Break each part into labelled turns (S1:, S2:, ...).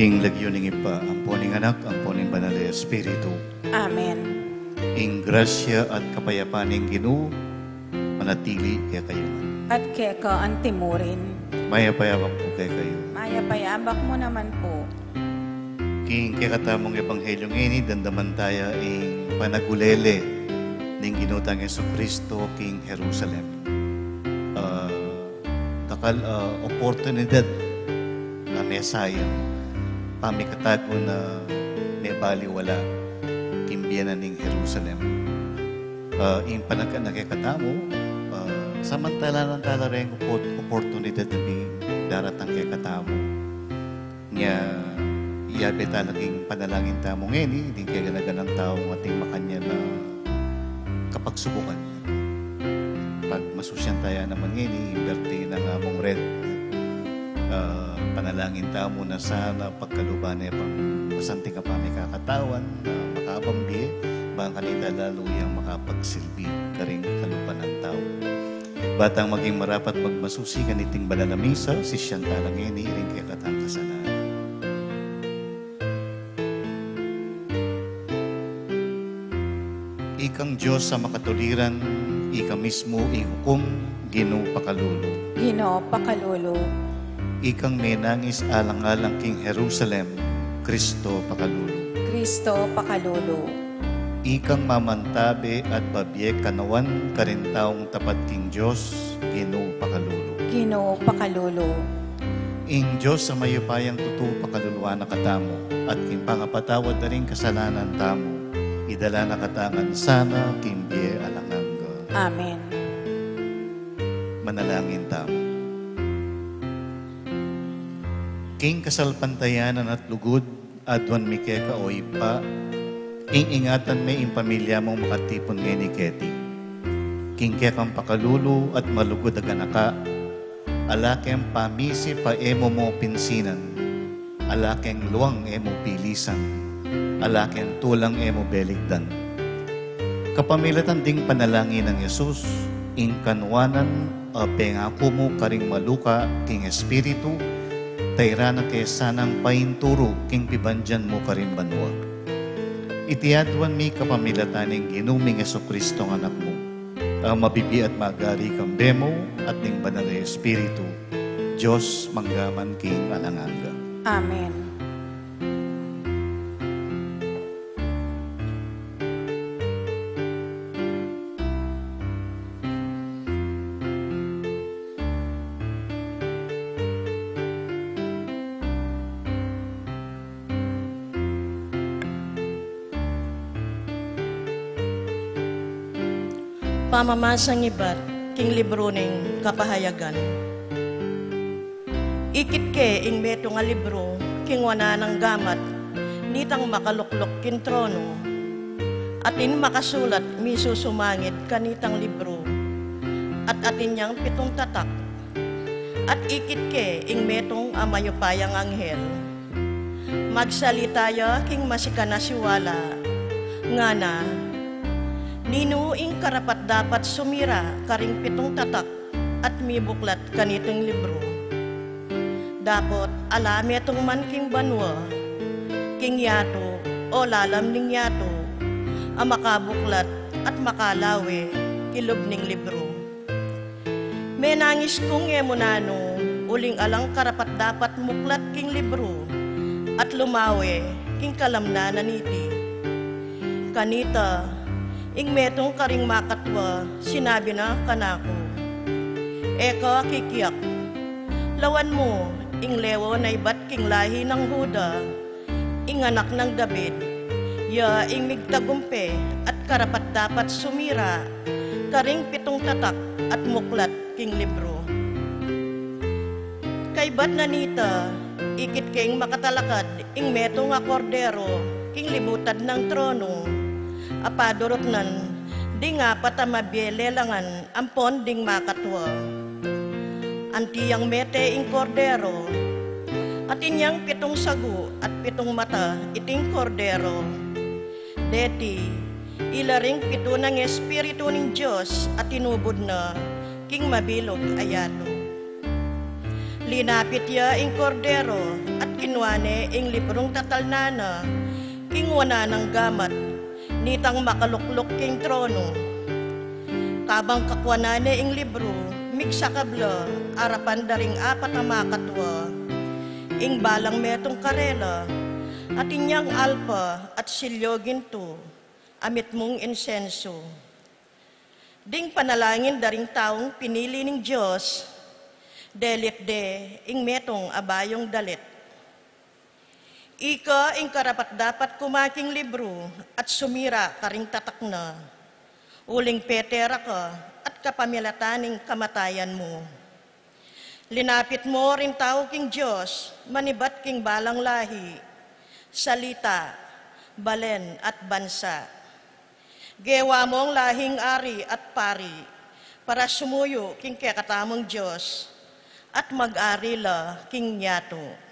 S1: King lagyoning ipa, amponing anak, amponing banal na Espiritu.
S2: Amen.
S1: Ing grasya at kapayapaning Ginoo, manatili kaya kayo.
S2: At kaya ka ang timurin.
S1: Mayapayabak po kaya kayo.
S2: Mayapayabak mo naman po.
S1: King kaya katamong ebanghelyo ini, dandaman tayo ing panagulele ning ginutang Yesu Kristo king Jerusalem. Takal oportunidad na may sayang pamikatago na may baliwala kimbiyanan ning Jerusalem. Ing nakikatamo, samantala ng tala rin oportunidad na may daratang kikatamo. Niya, iyabe talagang panalangin tamo ngayon, hindi kaya ganaganang taong ating makanya na kapagsubukan. Pag masusyan tayo naman ngayon, iberti na nga mong red. Panalangin tamo na sana pagkaluban niya pang masanting ka pa may kakatawan na makabambi, bang kanila lalo yung makapagsilbi karing kaluban ng tao. Batang maging marapat magmasusi kaniting balalamisa, si siyan talang ngayon, iring kaya katang kasalanan. Ikang Diyos sa makatuliran, ika mismo ihukom, Ginoo pakalulu.
S2: Ginoo pakalulu.
S1: Ikang menangis alang-alang king Jerusalem, Kristo pakalulu.
S2: Kristo pakalulu.
S1: Ikang mamantabe at babye kanawan karintaong tapat king Diyos, Ginoo pakalulu.
S2: Ginoo pakalulu.
S1: Ing Diyos sa mayupayang tutu pakaluluan na katamo at king pangapatawad na rin kasalanan tamo, idala na katangan sana kimbye alangangga.
S2: Amen.
S1: Manalangin tamo. King kasalpantayanan at lugod, adwan mi keka o ipa, ing ingatan may ing pamilya mong makatipon ngayon ni Keti. King kekang pakalulu at malugod aganaka, alakem pamisi pa emo mo pinsinan, alakeng luwang emo pilisan, alakeng tulang emo beligdan. Kapamilatan ding panalangin ng Yesus, ing kanwanan pengako mo karing maluka king Espiritu, tayrana kay sanang painturo king pibandyan mo karin banwa. Itiadwan mi kapamilataning ginuming Yesu Kristo ng anak mo. ang mabibi at magari kang bemo at ning banal nga Espiritu, Diyos manggaman king alangaga.
S2: Amen.
S3: Pamamasang ibat, king libro ning kapahayagan. Ikit ke ing meto nga libro, king wana ng gamat, nitang makaluklok kin trono. Atin makasulat, misusumangit kanitang libro, at atin niyang pitong tatak. At ikit ke ing metong amayupayang anghel. Magsalita ya king masikana siwala, nga na, ninuing karapat dapat sumira karing pitong tatak at mibuklat kanitong libro. Dapat alami itong man king banwa, king yato o lalam ning yato, ang makabuklat at makalawe kilub ning libro. Menangis kong emunano, uling alang karapat dapat muklat king libro, at lumawe king kalamnanan iti. Kanita, ing metong karing makatwa, sinabi na kanako. Eka kikiyak, lawan mo, ing lewo na ibat king lahi ng Huda, ing anak ng David, ya ing migtagumpe at karapat dapat sumira, karing pitong tatak at muklat king libro. Kay bat na nita, ikit king makatalakad, ing metong akordero, king libutad ng trono, apadurot nan, di nga patamabiyelelangan, ampon ding makatwa. Antiyang mete ing kordero, at inyang pitong sagu at pitong mata, iting kordero. Deti, ilaring pito ng Espiritu ng Diyos at tinubod na, king mabilog ayato. Linapit ya ing kordero, at kinwane ing librong tatalnana, king wana ng gamat, nitang makaluklok king trono. Tabang kakwanane ing libro, migsakabla, arapan daring apat na makatwa, ing balang metong karela, at inyang alpa at silyogin to, amit mong insenso. Ding panalangin daring taong pinili ng Diyos, delit de, ing metong abayong dalit. Ika ing karapat dapat kumaking libro at sumira karing tatak na. Uling petera ka at kapamilataning kamatayan mo. Linapit mo rin tao king Diyos, manibat king balang lahi, salita, balen at bansa. Gewa mong lahing ari at pari, para sumuyo king kekatamong Diyos, at mag-ari la king yato.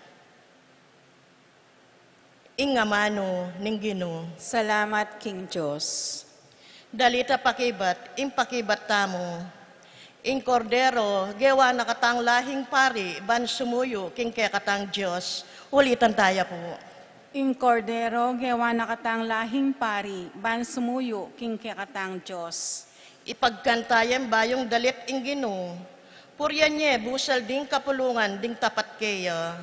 S3: Ingamano ning Ginoo.
S2: Salamat, King Diyos.
S3: Dalita pakibat, impakibat tamo. Ing kordero, gewa nakatang lahing pari, ban sumuyo, king kekatang Diyos. Ulitan tayo po.
S4: Ing kordero, gewa nakatang lahing pari, ban sumuyo, king kekatang Diyos.
S3: Ipagkantayam bayong dalit ing Ginoo. Puryan nye, busal ding kapulungan, ding tapat kaya.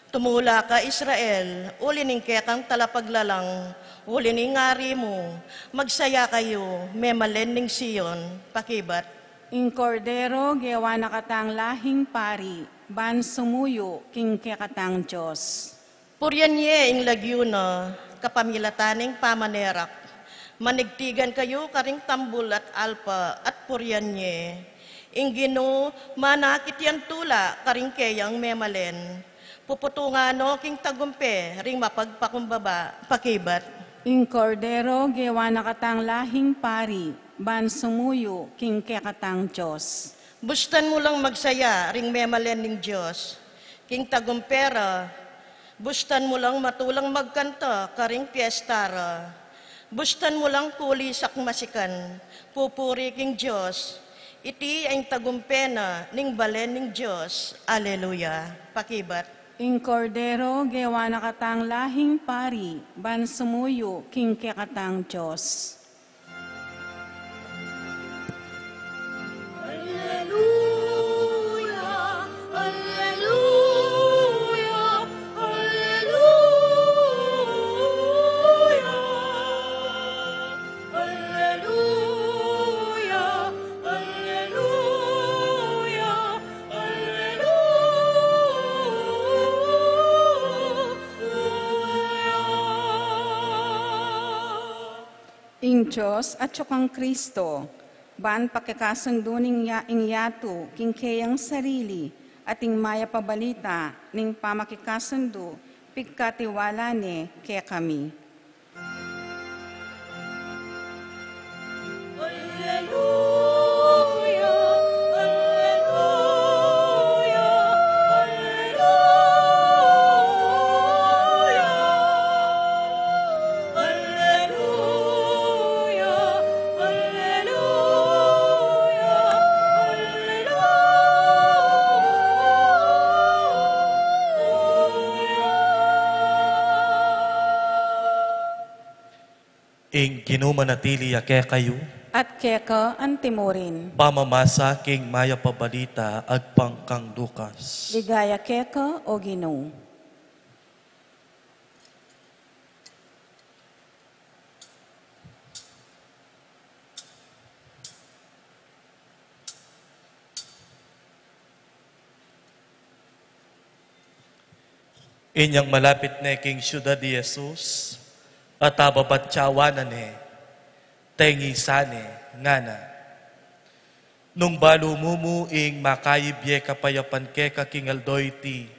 S3: Tumula ka Israel, uli ning kekang talapaglalang, uli ning ngari mo, magsaya kayo, memalen ning Siyon, pakibat.
S4: Ing kordero, gewa nakatang lahing pari, ban sumuyo, king kekatang Diyos.
S3: Puryan ye ing lagyo na, kapamilataning pamanerak, manigtigan kayo karing tambul at alpa at puryan ye. Ing Ginoo, manakit yan tula, karing keyang memalen, puputungano king tagumpe, ring mapagpakumbaba, pakibat.
S4: Ing kordero, gewa nakatang lahing pari, ban sumuyo, king kekatang Diyos.
S3: Bustan mo lang magsaya, ring memalen ng Diyos. King tagumpera, bustan mo lang matulang magkanta, karing piestara. Bustan mo lang pulisak masikan, pupuri king Diyos. Iti ay tagumpena, ning balen ng Diyos. Aleluya. Pakibat.
S4: Ing kordero, gewa nakatang lahing pari, ban sumuyo, king kekatang Diyos. Diyos at sukang Kristo, baan pakikasundo ing yato, king kayang sarili, at ing maya pabalita, ning pamakikasundo, pigkatiwala ni kaya kami.
S3: Alleluia, alleluia, alleluia. Alleluia, alleluia, alleluia.
S5: Ing ginumanatili ake kayo,
S2: At keka ang timurin.
S5: pamamasa king maya pabalita ag pangkang Lukas.
S2: Ligaya keka o Ginoo.
S5: Inyang malapit na king syudad di Jesus, at ababatsawanan tengisane ngana. Nung balo mumu ing makayibye kapayapan ke kakingaldoy ti,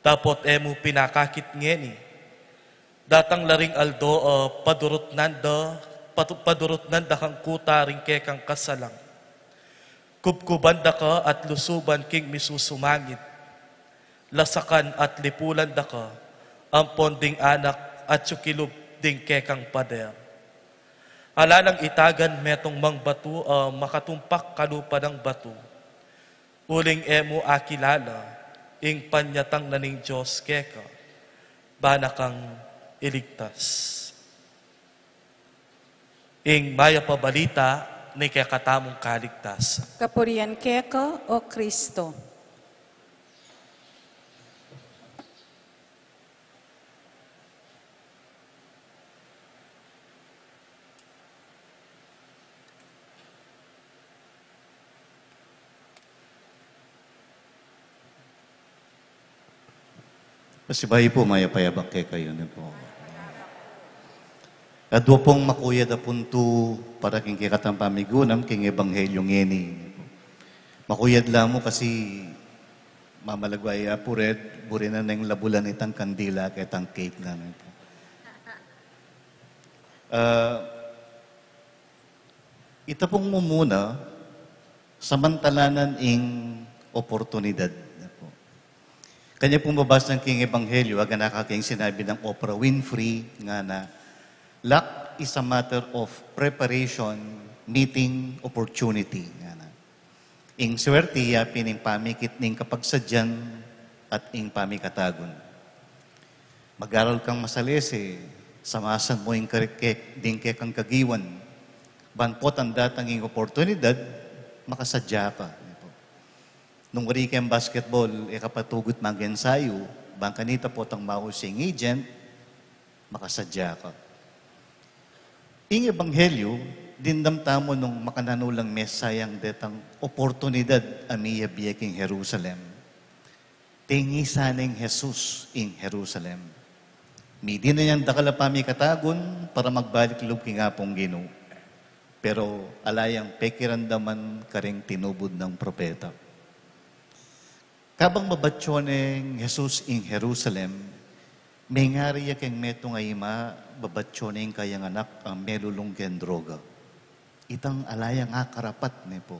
S5: tapot emu pinakakit ngeni, datang laring aldo padurot nanda kang kuta ring ke kang kasalang. Kubkuban da ka at lusuban king misusumangit, lasakan at lipulan da ka, ang ponding anak at sukilub ding kekang pader. Alanang itagan metong mang batu, makatumpak kalupa ng batu. Uling emo akilala, ing panyatang naning Diyos keka, banakang iligtas. Ing maya pabalita, ni kekatamong kaligtas.
S2: Kapurian keka o Kristo.
S1: Pasibay po, maya payabak kay kayo na po. Adwa pong makuya da punto para king kikatang pamigunam king ebanghelyo ngeni. Makuyad lang mo kasi mamalagway apured, burinan ng labulan itang kandila kitang cake na. Ita pong mumuna, samantalanan ing oportunidad. Kanya pong mabas ng king ebanghelyo, aga nakaking sinabi ng Oprah Winfrey nga na, luck is a matter of preparation, meeting opportunity. Ing swerte yapin ing pamikit ning kapagsadyan at ing pamikatagon. Mag-aral kang masalese, samasan mo ing dingke kang kagiwan. Banpot ang datang ing oportunidad, makasadya ka. Nung wari kang basketball, kapatugot mag-ensayo, bangkanita po tang mahusing agent, makasadya ka. Ing ebanghelyo, dindamtamo nung makananulang mesayang detang oportunidad amiya biyaking Jerusalem. Tingi saneng Jesus ing Jerusalem. Midi na niyang dakalapami katagon para magbalik loob king apong Ginoo. Pero alayang pekirandaman karing tinubod ng propeta. Kabang mabatsyoneng Jesus ing Jerusalem, may ngari keng metong ayma, babatsyoneng kayang anak ang melulong ken droga. Itang alayang nga karapat ne po.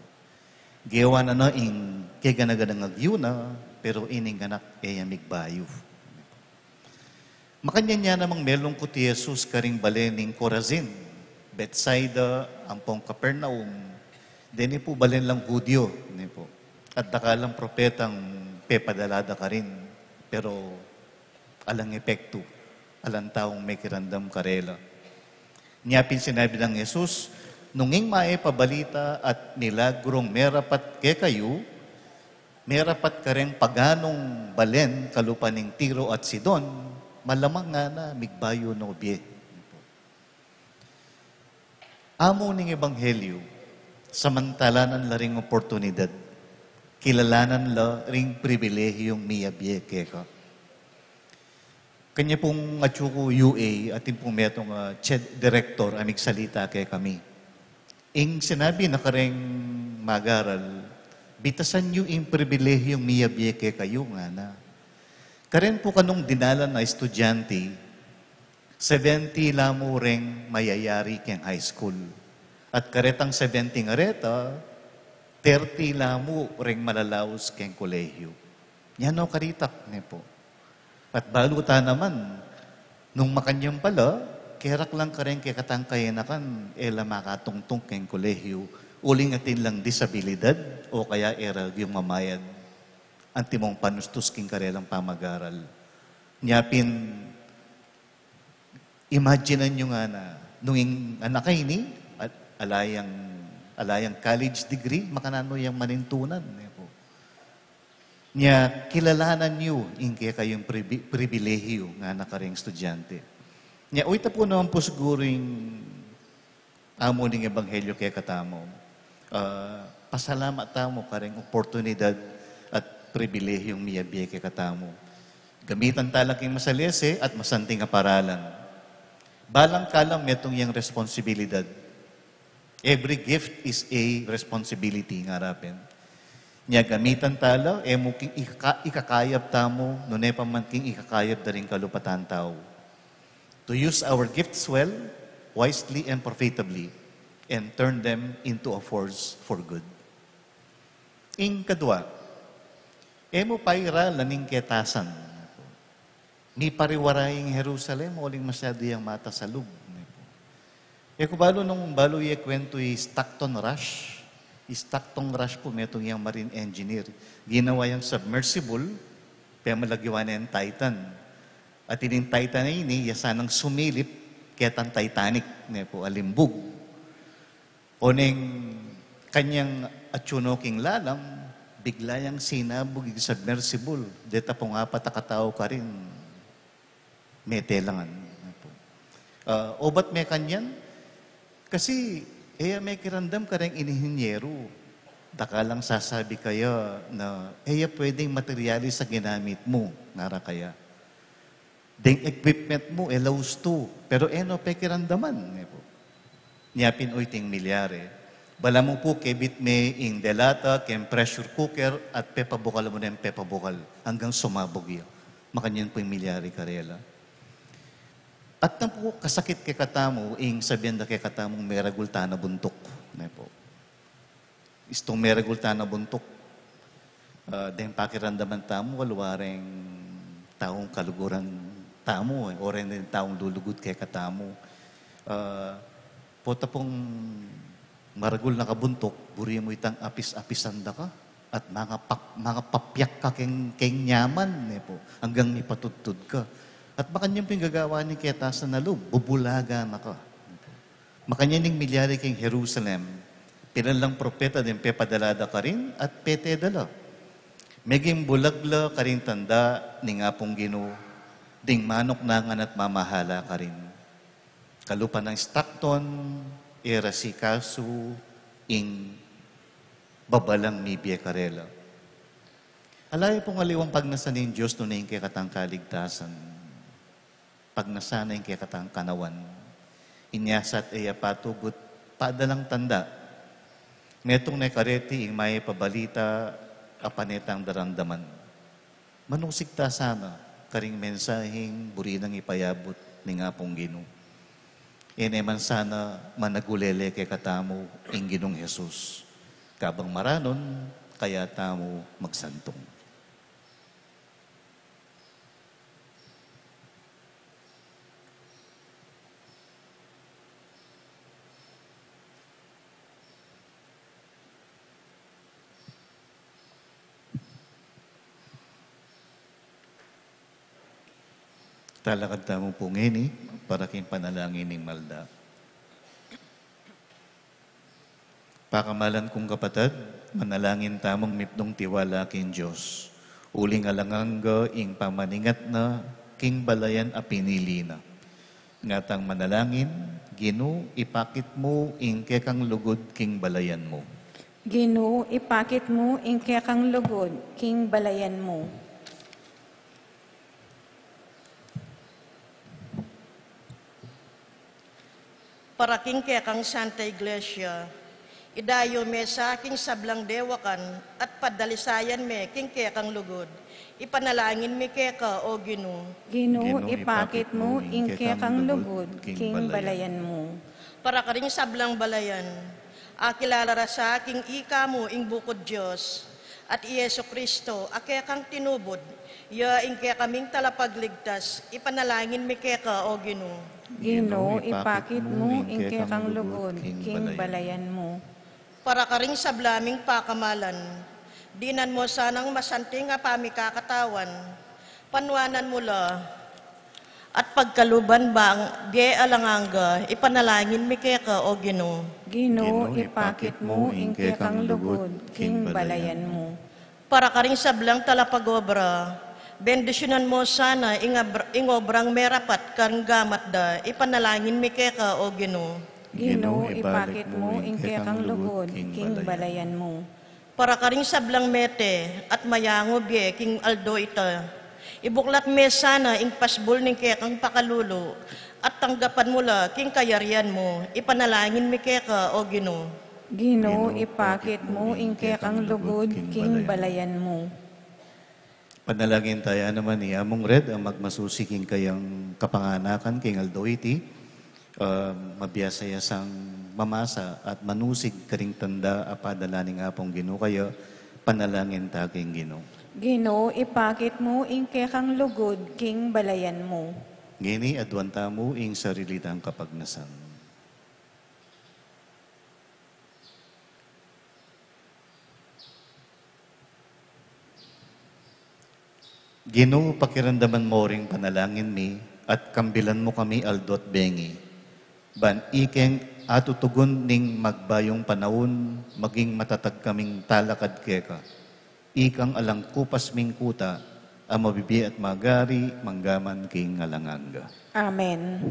S1: Giyawa na ing keganaganang agyuna, pero ining anak eyamig bayo. Makanya niya namang melong ko ti Jesus karing balening Corazin, Bethsaida, ampong Capernaum, deni po balen lang Hudyo, ne po. At dakalang propetang pepadalada ka rin, pero alang epekto, alang taong may kirandam karela. Niyapin sinabi ng Jesus, nunging maepabalita at milagrong merapat ke kayo, merapat ka rin paganong balen kalupaning Tiro at Sidon, malamang nga na migbayo no bie. Amo ning ebanghelyo, samantalanan la ring oportunidad, kilalanan la ring pribilehiyong miyabye keka. Kanya pong atsuko UA, atin pong metong director, amig salita kay kami. Ing sinabi na kareng magaral, bitasan nyo ing pribilehiyong miyabiyeke kayo nga na. Karen po kanong dinala na estudyante, 70 lamo reng mayayari keng high school. At karetang 70 nga reta, 30 lamo reng malalaos keng kolehiyo. Yan o karitak ne po. At baluta naman, nung makanyang pala, kerak lang ka rin katangkayenakan, ela makatungtong keng kolehiyo, uling atin lang disabilidad, o kaya era yung mamayad, antimong panustos king karelang pamagaral. Nyapin, imaginean nyo nga na, nung anak kayo ni, alayang college degree, makanano yung manintunan. Nya kilalanan niyo ingke kayong pribilehiyo nga nakaring estudyante. Nya uita po naman po siguring amo ning ebanghelyo kay katamo. Pasalamat tamo karing oportunidad at pribilehiyong miyabiye kay katamo. Gamitan talaking masalese at masanting aparalan. Balang kalam metong yang responsibilidad. Every gift is a responsibility nga rapin. Nya gamitan tala, mo king ikakayab tamo, nune pa man king ikakayab da rin kalupatan tao. To use our gifts well, wisely and profitably, and turn them into a force for good. Ing kadwa, mo paira laning ketasan. Ni pariwaraying Jerusalem, uling masyado yung mata sa lub. Kung nung balo kwento Stockton Rush, Stockton Rush po, metong yung marine engineer. Ginawa yung submersible, kaya malagyawan na yung Titan. At yung Titan na ini, yasanang sumilip, ketang Titanic, ne po, alimbug. O neng kanyang atsunoking lalam, bigla yung sinabog yung submersible. Deta po nga patakatao ka rin, metelangan. O ba't may kanyan? Kasi, may kirandam ka rin inihinyero. Daka lang sasabi kayo na, pwedeng materyales sa ginamit mo, nara kaya. Deng equipment mo, lausto. Pero pekirandaman. Niyapin oy ting milyare. Bala mo po, kebit may ing delata, kem pressure cooker, at pepabukal mo na yung pepabukal. Hanggang sumabog yun. Makanyan po yung milyare karela. At na po, kasakit kay katamo, ing sabihan na kay katamong meragulta na buntok. Po. Istong meragulta na buntok. Dahil pakirandaman tamo, walwareng taong kaluguran tamo, o rin din taong lulugod kay katamo. Pota pong maragul na kabuntok, buri mo itang apis-apisanda ka, at mga papyak ka keng nyaman, po, hanggang ipatutod ka. At makanyang pinggagawa ni ketasan na loob, bubulaga na ka. Makanyaning milyari keng Jerusalem, pinalang propeta din pepadalada ka rin at pete dala. Meging bulagla ka rin tanda ni nga pong Ginoo, ding manok nangan at mamahala ka rin. Kalupa ng Stockton, era si Kasu, ing babalang mibye karela. Alay pong aliwang pagnasanin Diyos no na yung kekatang kaligtasan. Pag nasanay kay katang kanawan, inyasat patugot padalang tanda. Metong na kareti ing may pabalita apanetang daramdaman. Manusik ta sana, karing mensaheng burinang ipayabot ni nga pong Ginoo. Man sana managulele kay katamo ing Ginong Jesus. Kabang maranon, kaya tamo magsantong. Talakad tamo po ngini, para king panalangin ng malda. Pakamalan kong kapatid, manalangin tamong mipnong tiwala king Diyos. Uling alanganga ing pamaningat na king balayan a pinili na. Ngatang manalangin, Ginoo, ipakit mo ing kekang lugod king balayan mo.
S4: Ginoo, ipakit mo ing kekang lugod king balayan mo.
S3: para king kekang Santa Iglesia. Idayo me sa aking sablang dewakan at padalisayan me king kekang lugod. Ipanalangin mi keka o Ginoo.
S4: Ginoo, ipakit mo, ingke kang lugod, king balayan mo.
S3: Para ka ring sablang balayan, akilalara sa aking ika mo ing bukod Diyos, at Iyeso Kristo, ake kang tinubod, ya ingke kaming talapagligtas, ipanalangin mi keka o Ginoo.
S4: Ginoo, ipakit mo, ingke kang lugod, king balayan mo.
S3: Para ka ring sablaming pakamalan, dinan mo sanang masanting nga pamikakatawan, panwanan mo la, at pagkaluban bang di alanganga, ipanalangin mi keka o Ginoo.
S4: Ginoo, ipakit mo, ingke kang lugod, king balayan mo.
S3: Para ka ring sablang talapagobra, bendisyonan mo sana ingobrang merapat kang gamat da, ipanalangin mi keka o Ginoo.
S4: Ginoo, ipakit mo, ingke kang lugod, king balayan mo.
S3: Para ka ring sablang mete at mayango bie king aldo ita. Ibuklat me sana ing pasbol ning kekang pakalulo at tanggapan mo la king kayarian mo. Ipanalangin mi keka o Ginoo.
S4: Ginoo, ipakit mo, ingke kang lugod, king balayan mo.
S1: Panalangin tayo naman ni Among Red ang magmasusiking kayang kapanganakan king Aldoiti. Mabiyasaya sang mamasa at manusig karing tanda apadalaning apong Ginoo kayo panalangin taking Ginoo.
S4: Ginoo, ipakit mo, ingke kang lugod, king balayan mo.
S1: Ngini adwanta mo ing sarili tang kapagnasan. Ginoo, pakiramdaman mo ring panalangin mi at kambilan mo kami aldot bengi. Ban ikeng atutugon ning magbayong panahon, maging matatag kaming talakad keka. Ikang alang kupas ming kuta, ang mabibi at magari, manggaman king alanganga.
S4: Amen.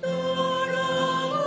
S6: Tara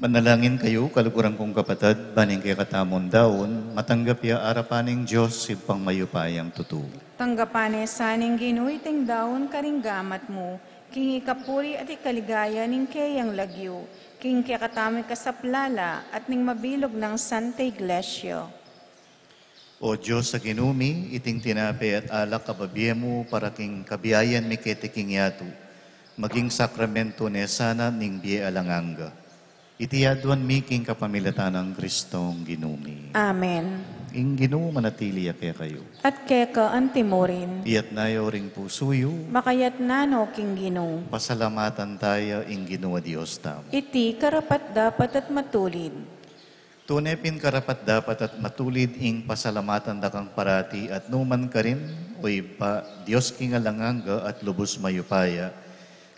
S1: Manalangin kayo, kaluguran kong kapatid, baning kay katamon daon, matanggap ya arapaning Diyos, ipang mayupayang tutu.
S4: Tanggapane saning ginuiting daon karinggamat mo, king ikapuri at ikaligaya ning kayang lagyo, king kakatami kasaplala at ning mabilog ng Santa Iglesia.
S1: O Diyos sa ginumi, iting tinape at alak kababiyemo para king kabiyayan mi ketiking yatu, maging sakramento ne sana ning biye alanganga. Itiyaduan mi king kapamilatan ng Kristong ginumi.
S2: Amen.
S1: Ing ginoo manatili kaya kayo.
S2: At keka ang timorin,
S1: Iyat nayo ring pusuyo,
S2: makayat nano king Ginoo.
S1: pasalamatan tayo ing ginoo Diyos tamo.
S2: Iti karapat dapat at matulid.
S1: Tunepin karapat dapat at matulid ing pasalamatan dakang parati at numan ka rin, o iba, Diyos kingalanganga at lubos mayupaya,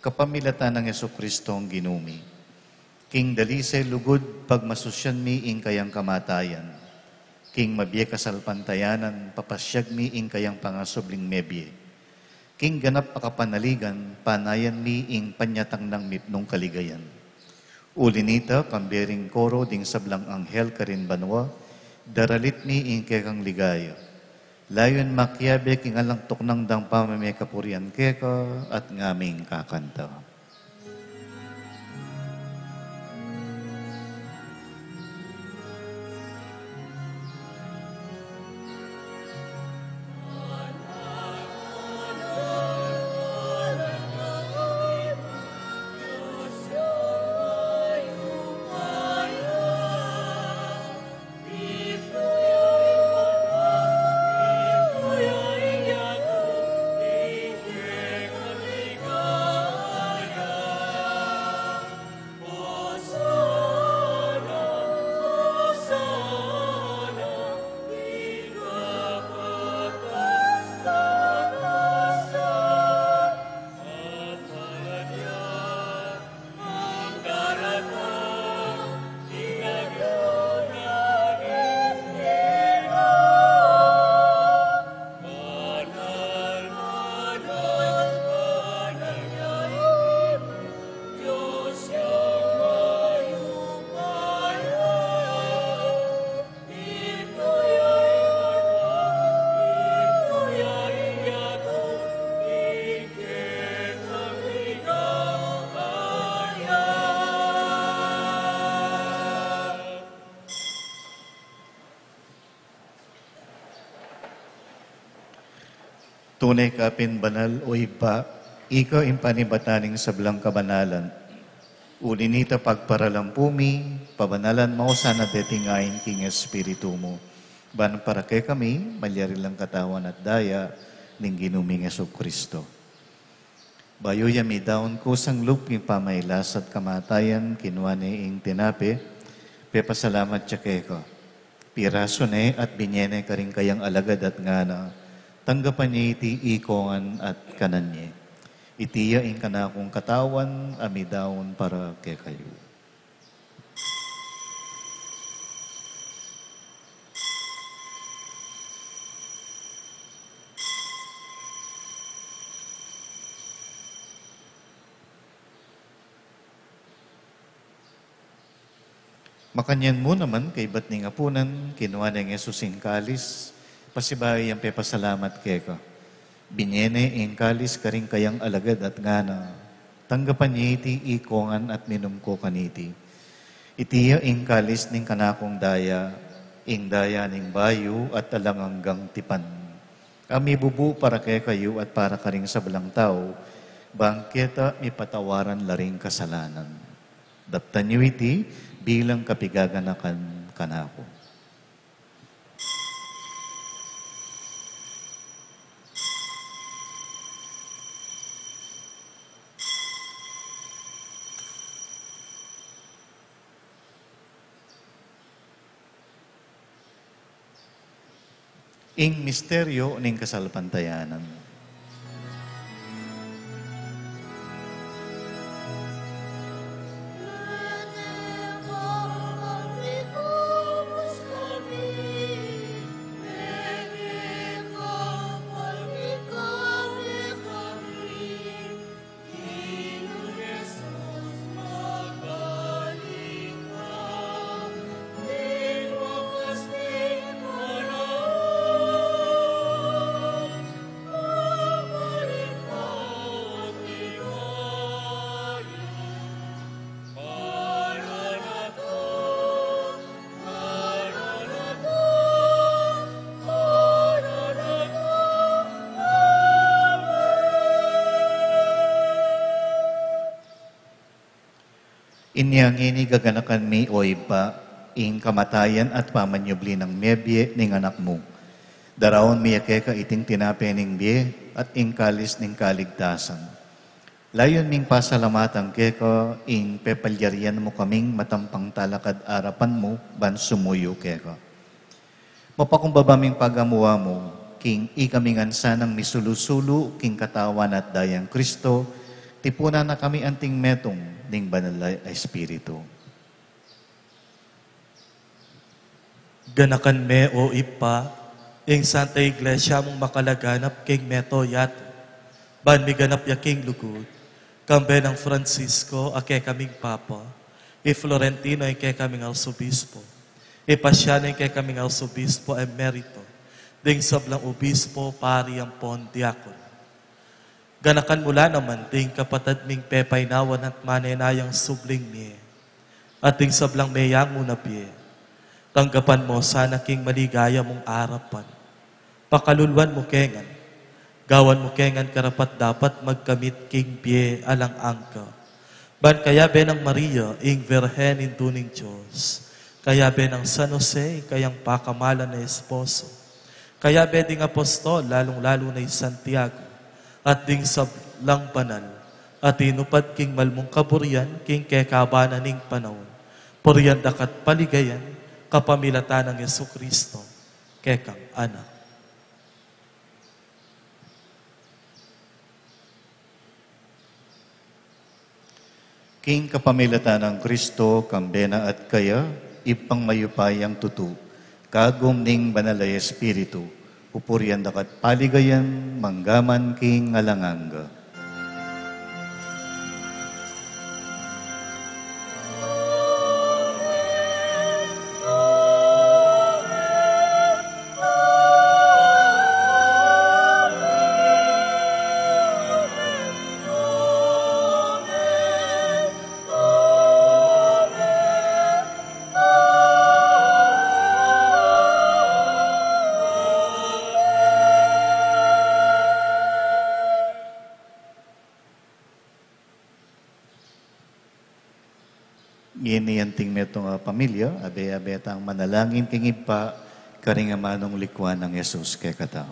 S1: kapamilatan ng Yesu Kristong ginumi. King dalisay lugod pagmasusyan mi ing kayang kamatayan. King mabye kasalpantayanan, papasyag mi ing kayang pangasubling mebye. King ganap akapanaligan, panayan mi ing panyatang ng mipnong kaligayan. Ulinita, kambering koro, ding sablang anghel karin banwa, daralit mi ing kekang ligaya. Layon makyabe, kingalang tuknang dang pamame kapurian keka, at ngaming kakanta. Tunay kapin banal o iba, ikaw impanibataning sablang kabanalan. Ulinita pagparalampumi, pabanalan mo sana detingayin king Espiritu mo. Ban para kay kami, malyari lang katawan at daya, ning ginuming Yesu Kristo. Bayo yami daon ko sang luping pamaylas at kamatayan, kinwane ing tinape, pepasalamat siya keko. Piraso ne at binyene ka rin kayang alagad at ngana, tanggapan niya iti ikongan at kanan niya. Itiya ing kanakong katawan, amidaon para kay kayo. Makanyan mo naman kay ba't ni ngapunan, kinuha ng Yesus ing kalis, pasibay ang pepasalamat keko. Binyene ing kalis karing kayang alagad at ngana, tanggapan niya iti ikongan at minum ko kaniti. Itiya ing kalis ning kanakong daya, ing daya ning bayo at alanganggang tipan. Kami bubu para kay kayo at para karing sa balang tao, bangketa ipatawaran laring kasalanan. Daptan niyo iti bilang kapigaganakan kanako. Ing misteryo ning kasalpantayanan. Inyang ini gaganakan mi o iba, ing kamatayan at pamanyubli ng mebye ning anak mo. Daraon miyake ka iting tinape ning bie at ing kalis ning kaligtasan. Layon ming pasalamatan keka, ing pepalyarian mo kaming matampang talakad arapan mo, ban sumuyo keka. Mapakumbaba ming pagamuwa mo, king ikamingansa ng misulusulu, king katawan at dayang Kristo, tipuna na kami anting metong ning banal na Espiritu.
S5: Ganakan me o ipa, ing Santa Iglesia mong makalaganap king meto yato. Ban mi ganap ya king lugod, kambe ng Francisco ake kaming Papa, Florentino ike kaming Arsobispo, Pasiano ike kaming Arsobispo Emerito, ding sablang Obispo pari ang pon diakon. Ganakan mula naman ding kapatid ming pepay nawan at manenayang subling mi, at ding sablang meyang muna biye, tanggapan mo sana king maligaya mong arapan, pakalulwan mo kengan, gawan mo kengan karapat dapat magkamit king biye alang angka. Ban kaya benang Maria, ing Virhen induning Diyos, kaya benang San Jose, kayang pakamalan na esposo, kaya beding apostol, lalong-lalo na Santiago, at ding sablang banal, at inupad king malmong kaburian, king kekabana ning panahon, puriyan dakat paligayan, kapamilatan ng Yesu Kristo, kekang anak.
S1: King kapamilatan ng Kristo, kambena at kaya, ipang mayupayang tutu, kagum ning banalay Espiritu, pupurian dakat paligayan, manggaman king alanganga. Iniyanting metong pamilya, abe-abetang manalangin king ipa, karingamanong likwan ng Yesus kay katao.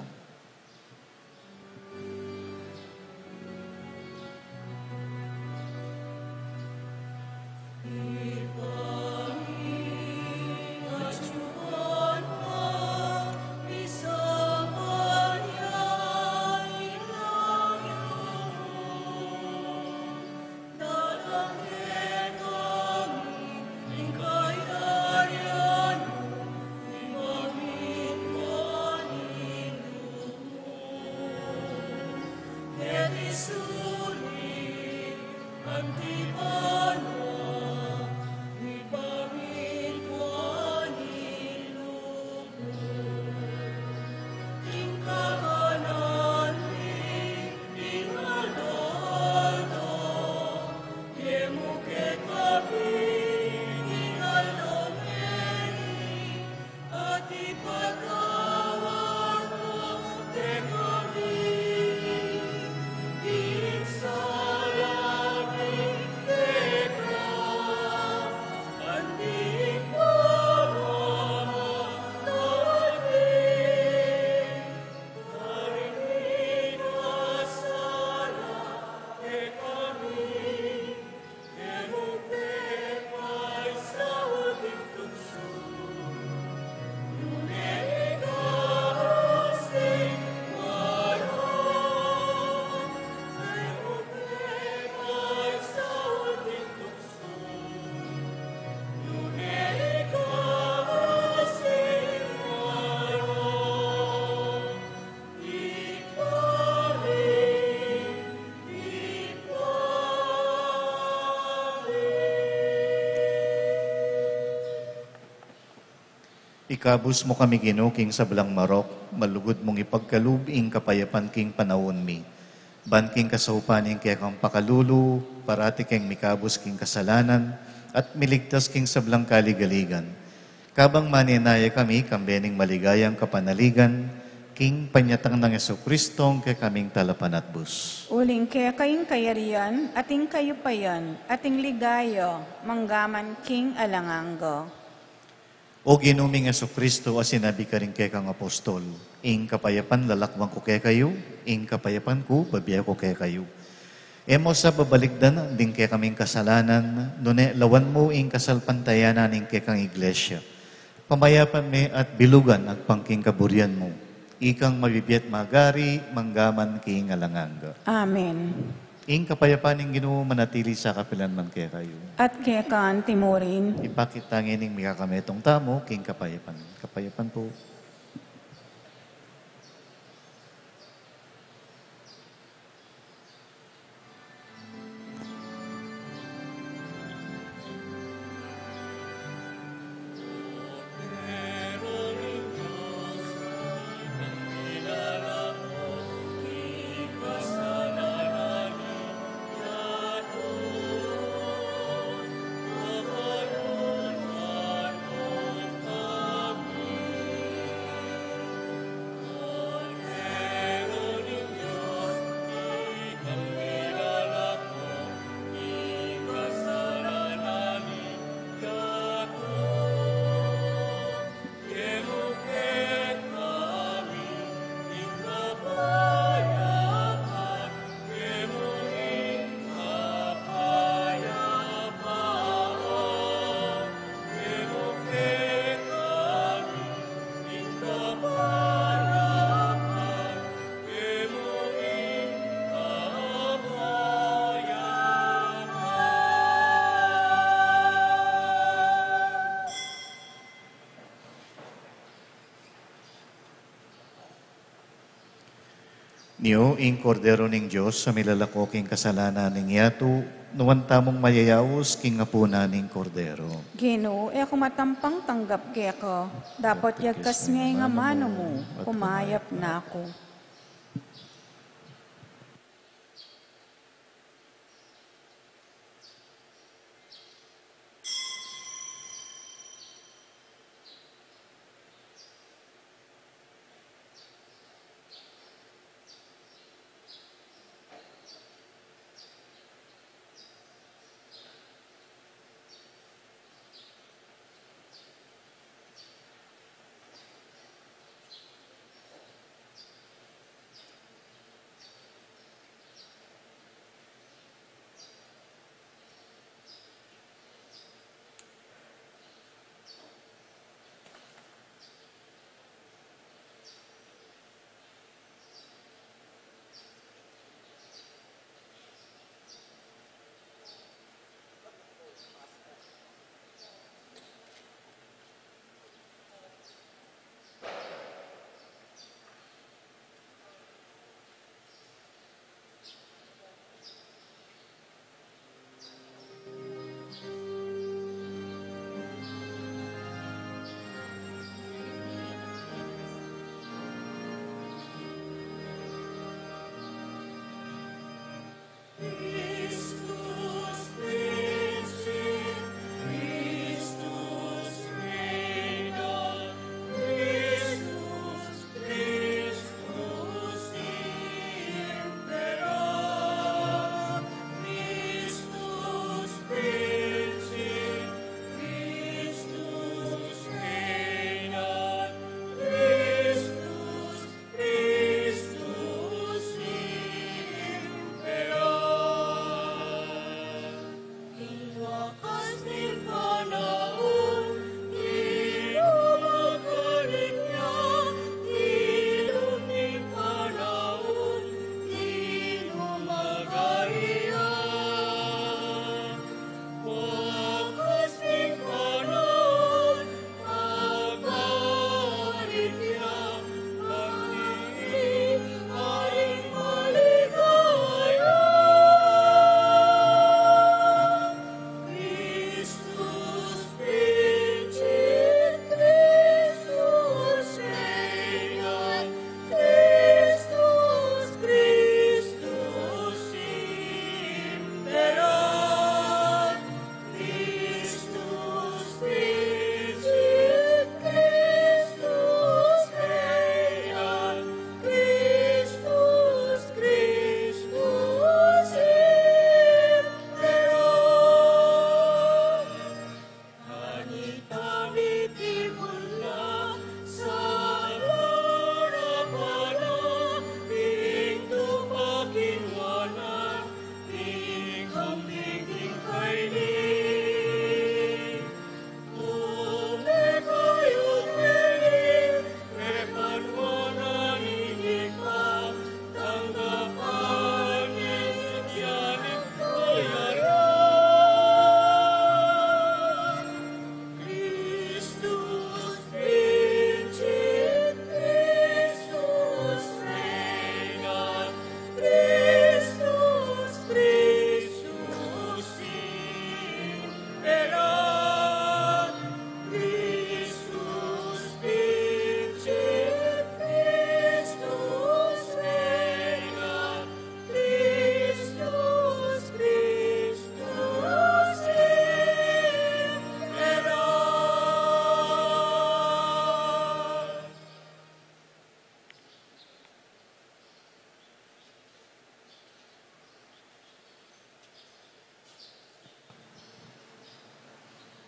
S1: Ikabus mo kami ginuking sa belang marok, malugod mong ipagkalubing kapayapan king panahon mi. Ban king kasaupaning kaya kang pakalulu, parati king mikabus king kasalanan, at miligtas king sa belang kaligaligan. Kabang maninaya kami, kambening maligayang kapanaligan, king panyatang ng Yesu-Kristong kay kaming talapanatbus.
S2: Uling kaya kayong kayarian, ating kayupayan, ating ligayo, manggaman king alanganggo.
S1: O ginuming Yesu-Kristo, as sinabi ka rin kay kang apostol, ing kapayapan lalakwang ko kay kayo, ing kapayapan ko, babiya ko kay kayo. Emo sa babaligdan, din kay kaming kasalanan, nune lawan mo ing kasalpantayanan ing kay kang iglesia. Pamayapan me at bilugan ang pangking kaburian mo. Ikang mabibiyat magari, manggaman king alanganga.
S2: Amen.
S1: Ing kapayapan ing Ginoo manatili sa kapilan man kay kayo.
S2: At kaya ka antimorin,
S1: Ipakitangin ing mikakametong tamo, king kapayapan. Kapayapan po. Niyo, ing kordero ning Diyos, sa milalako king kasalanan ning yato, nuwan tamong mayayawos king apuna ning kordero.
S2: Ginoo, e ako matampang tanggap kaya ko. Dapat yagkas ngay nga mano mo, kumayap na ako.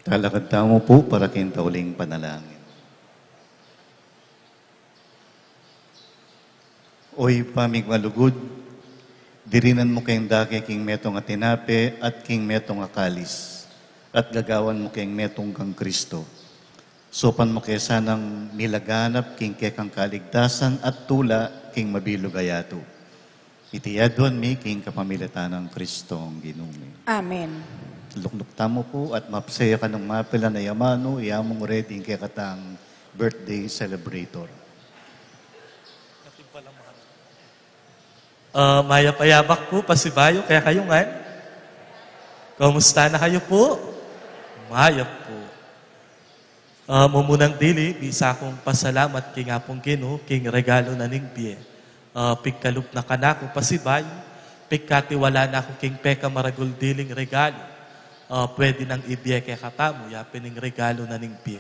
S1: Talakad tamo po para kintauling panalangin. Oy pamig malugod, dirinan mo kayong dake king metong atinape at king metong akalis, at gagawan mo kayong metong kang Kristo. Sopan mo kaya sanang milaganap king kekang kaligtasan at tula king mabilugayato. Itiyadon mi king kapamilatan ng Kristo ang Ginoo.
S2: Amen.
S1: Luknuk tamo po at mapsaya ka ng mapila na yamano, iyamong ready kaya katang birthday celebrator.
S5: Maya payabak po, pasibayo, kaya kayo nga. Kamusta na kayo po? Maya po. Mumunang dili, bisa akong pasalamat king apong Ginoo, king regalo na ning biye. Pigkalup na kanako, pasibayo, pigkatiwala na ako king peka maragul diling regalo. Pwede nang ibiye kaya katamo, yapin ning regalo na ning biye.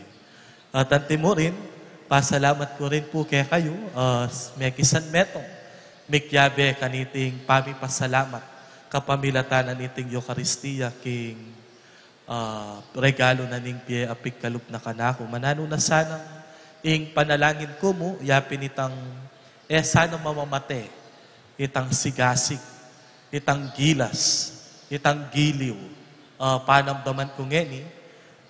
S5: Tanti mo rin, pasalamat ko rin po kaya kayo, may kisan metong, mikyabe kaniting pamipasalamat, kapamilatanan niting Eucharistia king regalo na ning biye apik kalup na kanako. Manano na sanang ing panalangin ko mo, yapin itang sana mamamate, itang sigasig, itang gilas, itang giliw, panamdaman ko ngeni,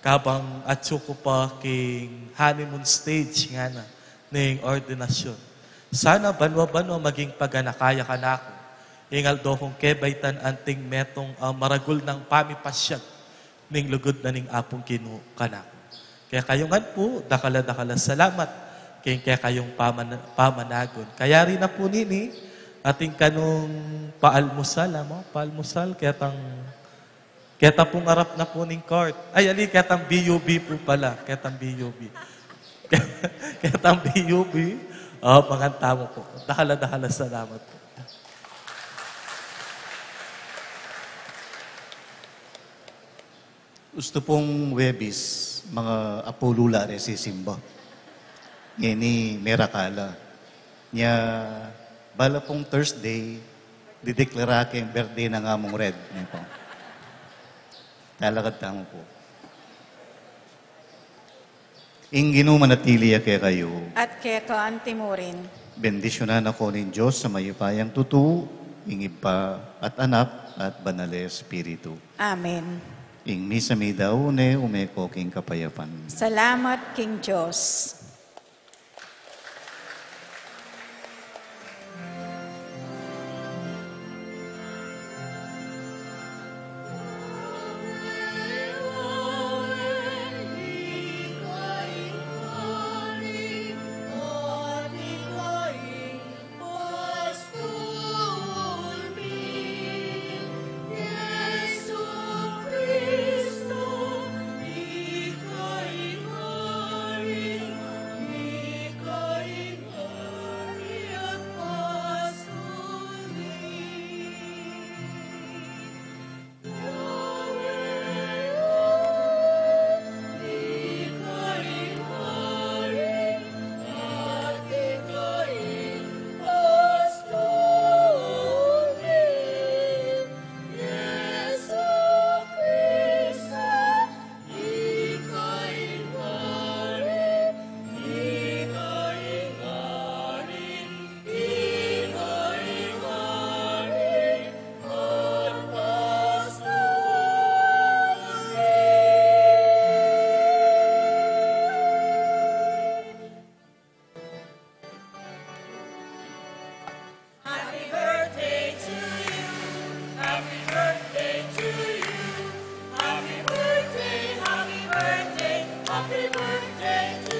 S5: kabang atso ko pa king honeymoon stage nga na, ning ordinasyon. Sana banwa-banwa maging paganakaya ka na ako. Ingal do kong kebaitan anting metong maragul ng pamipasyag ning lugod na ning apong Ginoo ka na ako. Kaya kayong po, dakala-dakala salamat kaya kayong pamanagon. Kaya rin na po nini, ating kanong paalmusal, paalmusal, kaya pong arap na po ning court. Ay, ali, kaya tang BUB po pala, kaya tang BUB. Kaya tang BUB, mga tamo po. Dakala-dakala salamat po.
S1: Gusto pong Webis, mga apulula rin si Simba. Ngini merakala. Nya, bala pong Thursday, dideklara kayong birthday ng among red. Ngayon po. Talakad tamo po. Inginu manatili kaya kayo.
S2: At kaya kaanti mo rin.
S1: Bendisyonan ako ng Diyos sa mayupayang tutu, ingipa at anak at banal Espiritu.
S2: Amen.
S1: Ing misa mi daune umeko king kapayapan.
S2: Salamat, King Diyos.
S6: Happy birthday to